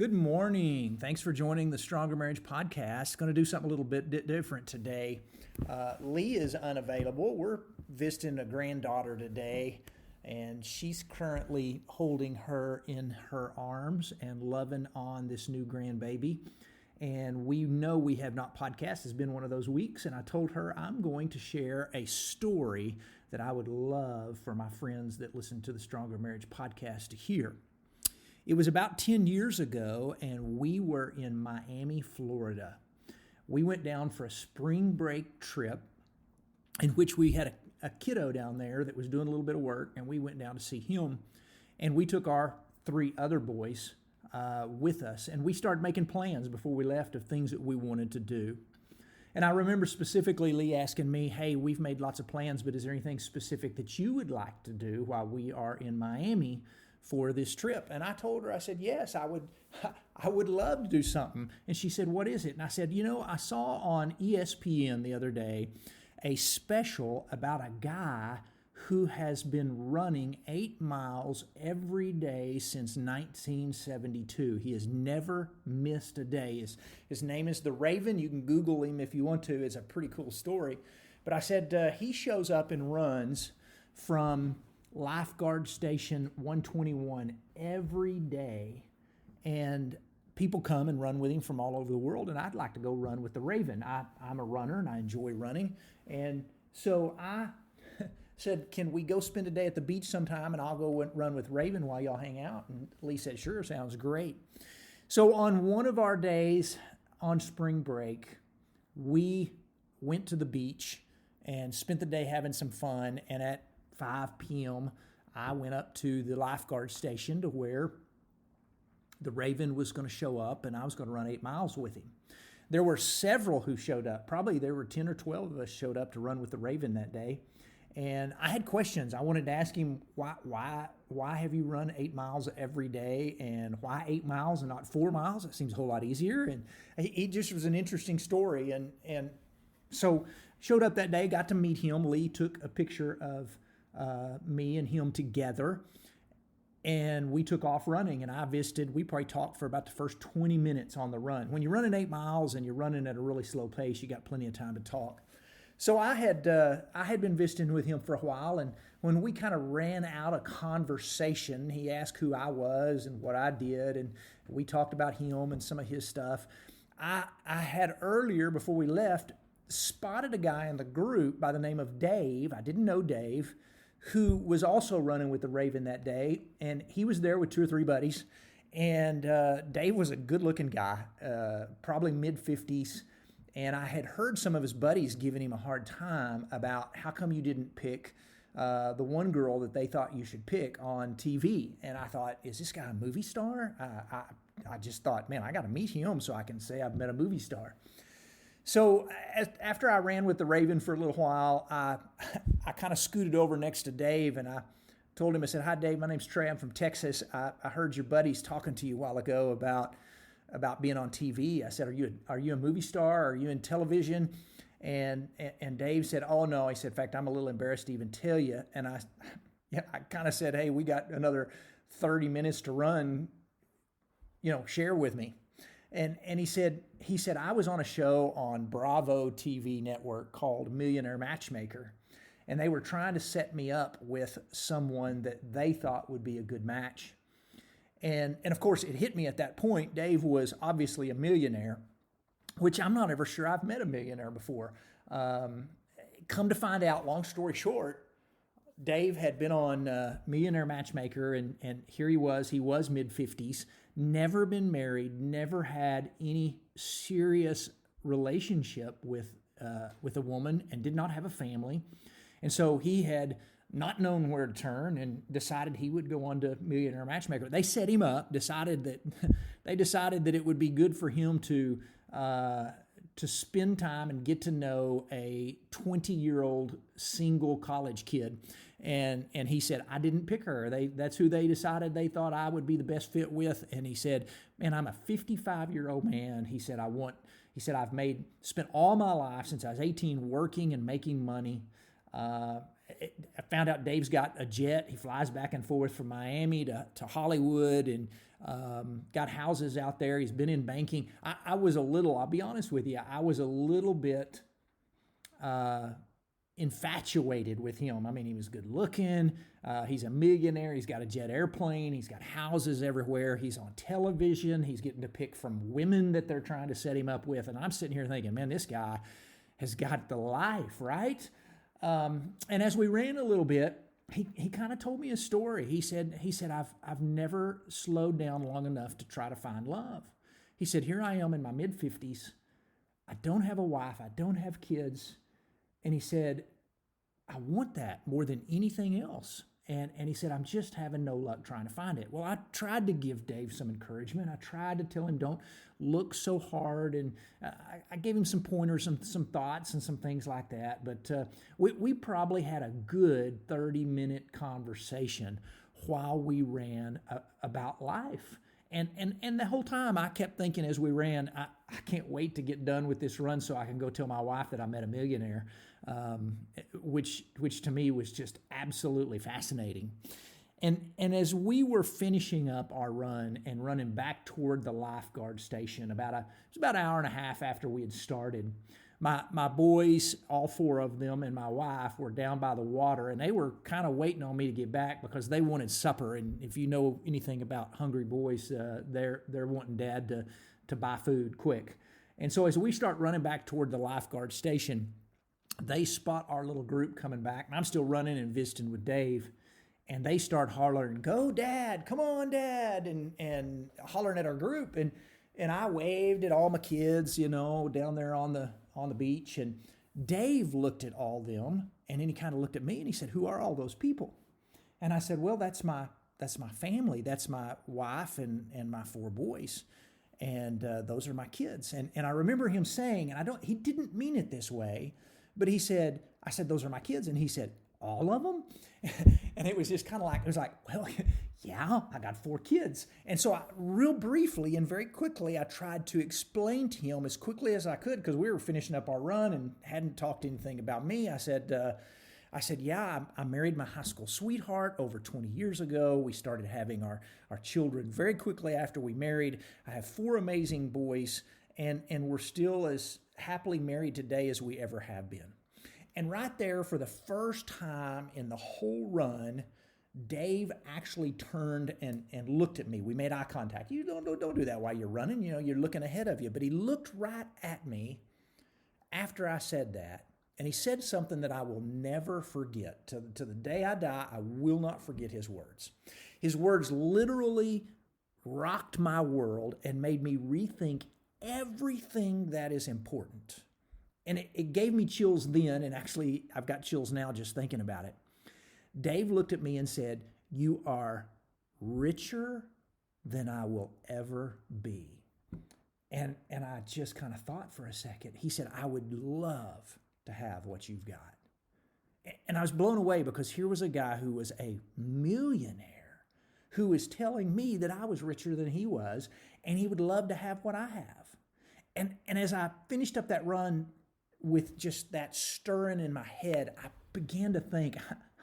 Good morning. Thanks for joining the Stronger Marriage Podcast. Going to do something a little bit different today. Lee is unavailable. We're visiting a granddaughter today, and she's currently holding her in her arms and loving on this new grandbaby. And we know we have not podcast. It's been one of those weeks, and I told her I'm going to share a story that I would love for my friends that listen to the Stronger Marriage Podcast to hear. It was about 10 years ago, and we were in Miami, Florida. We went down for a spring break trip in which we had a kiddo down there that was doing a little bit of work, and we went down to see him. And we took our 3 other boys with us, and we started making plans before we left of things that we wanted to do. And I remember specifically Lee asking me, hey, we've made lots of plans, but is there anything specific that you would like to do while we are in Miami for this trip? And I told her, I said, yes, I would love to do something. And she said, what is it? And I said, I saw on ESPN the other day a special about a guy who has been running 8 miles every day since 1972. He has never missed a day. His name is The Raven. You can Google him if you want to. It's a pretty cool story. But I said, he shows up and runs from Lifeguard Station 121 every day, and people come and run with him from all over the world, and I'd like to go run with the Raven. I'm a runner, and I enjoy running, and so I said, can we go spend a day at the beach sometime, and I'll go run with Raven while y'all hang out? And Lee said, sure, sounds great. So on one of our days on spring break, we went to the beach and spent the day having some fun, and at 5 p.m., I went up to the lifeguard station to where the Raven was going to show up, and I was going to run 8 miles with him. There were several who showed up. Probably there were 10 or 12 of us showed up to run with the Raven that day. And I had questions. I wanted to ask him, why have you run 8 miles every day, and why 8 miles and not 4 miles? It seems a whole lot easier. And it just was an interesting story. And so showed up that day, got to meet him. Lee took a picture of me and him together, and we took off running, and I visited. We probably talked for about the first 20 minutes on the run. When you're running 8 miles and you're running at a really slow pace, you got plenty of time to talk. So I had been visiting with him for a while, and when we kind of ran out of conversation, he asked who I was and what I did, and we talked about him and some of his stuff. I had earlier, before we left, spotted a guy in the group by the name of Dave. I didn't know Dave, who was also running with the Raven that day, and he was there with 2 or 3 buddies, and Dave was a good-looking guy, probably mid-50s, and I had heard some of his buddies giving him a hard time about how come you didn't pick the one girl that they thought you should pick on TV, and I thought, is this guy a movie star? I just thought, man, I got to meet him so I can say I've met a movie star. So after I ran with the Raven for a little while, I kind of scooted over next to Dave, and I told him, I said, hi, Dave, my name's Trey. I'm from Texas. I heard your buddies talking to you a while ago about being on TV. I said, are you a movie star? Are you in television? And Dave said, oh, no. He said, in fact, I'm a little embarrassed to even tell you. And I kind of said, hey, we got another 30 minutes to run, share with me. And he said, I was on a show on Bravo TV network called Millionaire Matchmaker, and they were trying to set me up with someone that they thought would be a good match. And of course, it hit me at that point. Dave was obviously a millionaire, which I'm not ever sure I've met a millionaire before. Come to find out, long story short, Dave had been on Millionaire Matchmaker, and here he was mid-50s, never been married, never had any serious relationship with a woman, and did not have a family. And so he had not known where to turn and decided he would go on to Millionaire Matchmaker. They set him up, decided that it would be good for him to spend time and get to know a 20-year-old single college kid. And he said, I didn't pick her. That's who they decided they thought I would be the best fit with. And he said, man, I'm a 55-year-old man. He said, I've spent all my life since I was 18 working and making money. I found out Dave's got a jet. He flies back and forth from Miami to Hollywood, and got houses out there. He's been in banking. I was a little, I'll be honest with you, I was a little bit infatuated with him. I mean, he was good looking. He's a millionaire. He's got a jet airplane. He's got houses everywhere. He's on television. He's getting to pick from women that they're trying to set him up with. And I'm sitting here thinking, man, this guy has got the life, right? And as we ran a little bit, he kind of told me a story. He said, I've never slowed down long enough to try to find love. He said, here I am in my mid-50s. I don't have a wife. I don't have kids. And he said, I want that more than anything else. And he said, I'm just having no luck trying to find it. Well, I tried to give Dave some encouragement. I tried to tell him, don't look so hard. And I gave him some pointers, some thoughts and some things like that. But we probably had a good 30-minute conversation while we ran about life. And the whole time I kept thinking as we ran, I can't wait to get done with this run so I can go tell my wife that I met a millionaire, which to me was just absolutely fascinating. And as we were finishing up our run and running back toward the lifeguard station, it was about an hour and a half after we had started, my boys, all four of them, and my wife were down by the water, and they were kind of waiting on me to get back because they wanted supper. And if you know anything about hungry boys, they're wanting Dad to buy food quick. And so as we start running back toward the lifeguard station, they spot our little group coming back, and I'm still running and visiting with Dave. And they start hollering, "Go, Dad! Come on, Dad!" and hollering at our group. And I waved at all my kids, down there on the beach. And Dave looked at all them, and then he kind of looked at me and he said, "Who are all those people?" And I said, "Well, that's my family. That's my wife and my four boys, and those are my kids." And I remember him saying, and he didn't mean it this way, but I said, "Those are my kids," and he said, "All of them?" And it was just kind of like, well, yeah, I got four kids. And so real briefly and very quickly, I tried to explain to him as quickly as I could, because we were finishing up our run and hadn't talked anything about me. I said, yeah, I married my high school sweetheart over 20 years ago. We started having our children very quickly after we married. I have four amazing boys, and we're still as happily married today as we ever have been. And right there, for the first time in the whole run, Dave actually turned and looked at me. We made eye contact. You don't do that while you're running. You're looking ahead of you. But he looked right at me after I said that, and he said something that I will never forget. To the day I die, I will not forget his words. His words literally rocked my world and made me rethink everything that is important. And it gave me chills then, and actually I've got chills now just thinking about it. Dave looked at me and said, "You are richer than I will ever be." And I just kind of thought for a second. He said, "I would love to have what you've got." And I was blown away, because here was a guy who was a millionaire who was telling me that I was richer than he was, and he would love to have what I have. And as I finished up that run with just that stirring in my head, I began to think,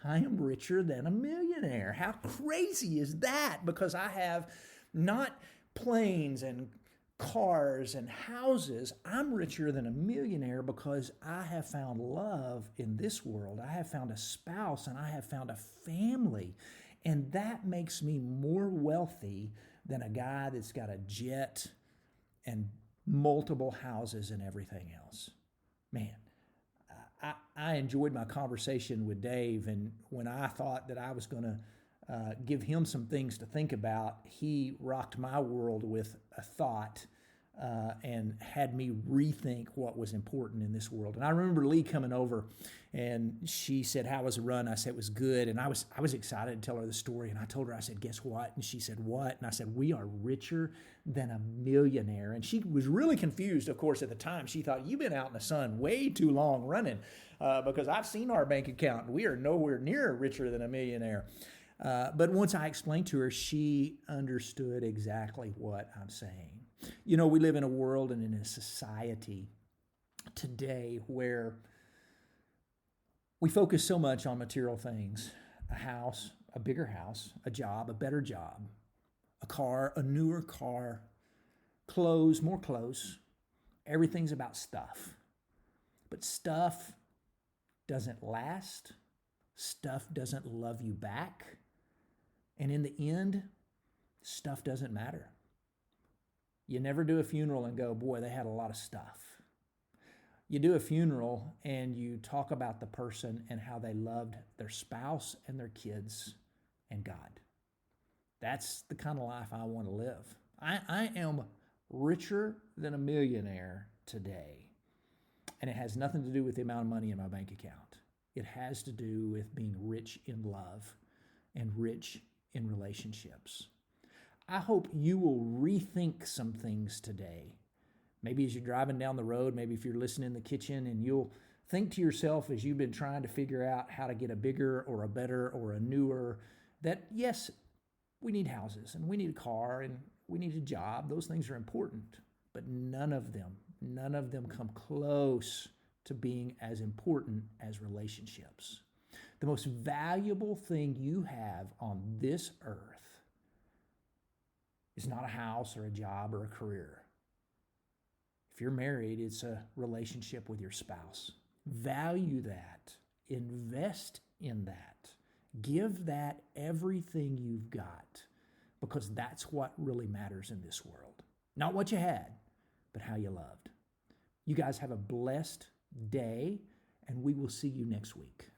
I am richer than a millionaire. How crazy is that? Because I have not planes and cars and houses. I'm richer than a millionaire because I have found love in this world. I have found a spouse, and I have found a family. And that makes me more wealthy than a guy that's got a jet and multiple houses and everything else. Man, I enjoyed my conversation with Dave, and when I thought that I was going to give him some things to think about, he rocked my world with a thought and had me rethink what was important in this world. And I remember Lee coming over, and she said, "How was the run?" I said, "It was good." And I was excited to tell her the story, and I told her, I said, "Guess what?" And she said, "What?" And I said, "We are richer than a millionaire." And she was really confused, of course, at the time. She thought, "You've been out in the sun way too long running, because I've seen our bank account, and we are nowhere near richer than a millionaire." But once I explained to her, she understood exactly what I'm saying. We live in a world and in a society today where We focus so much on material things: a house, a bigger house, a job, a better job, a car, a newer car, clothes, more clothes. Everything's about stuff. But stuff doesn't last. Stuff doesn't love you back. And in the end, stuff doesn't matter. You never do a funeral and go, boy, they had a lot of stuff. You do a funeral and you talk about the person and how they loved their spouse and their kids and God. That's the kind of life I want to live. I am richer than a millionaire today. And it has nothing to do with the amount of money in my bank account. It has to do with being rich in love and rich in relationships. I hope you will rethink some things today. Maybe as you're driving down the road, maybe if you're listening in the kitchen, and you'll think to yourself as you've been trying to figure out how to get a bigger or a better or a newer, that yes, we need houses and we need a car and we need a job. Those things are important, but none of them come close to being as important as relationships. The most valuable thing you have on this earth is not a house or a job or a career. If you're married, it's a relationship with your spouse. Value that. Invest in that. Give that everything you've got, because that's what really matters in this world. Not what you had, but how you loved. You guys have a blessed day, and we will see you next week.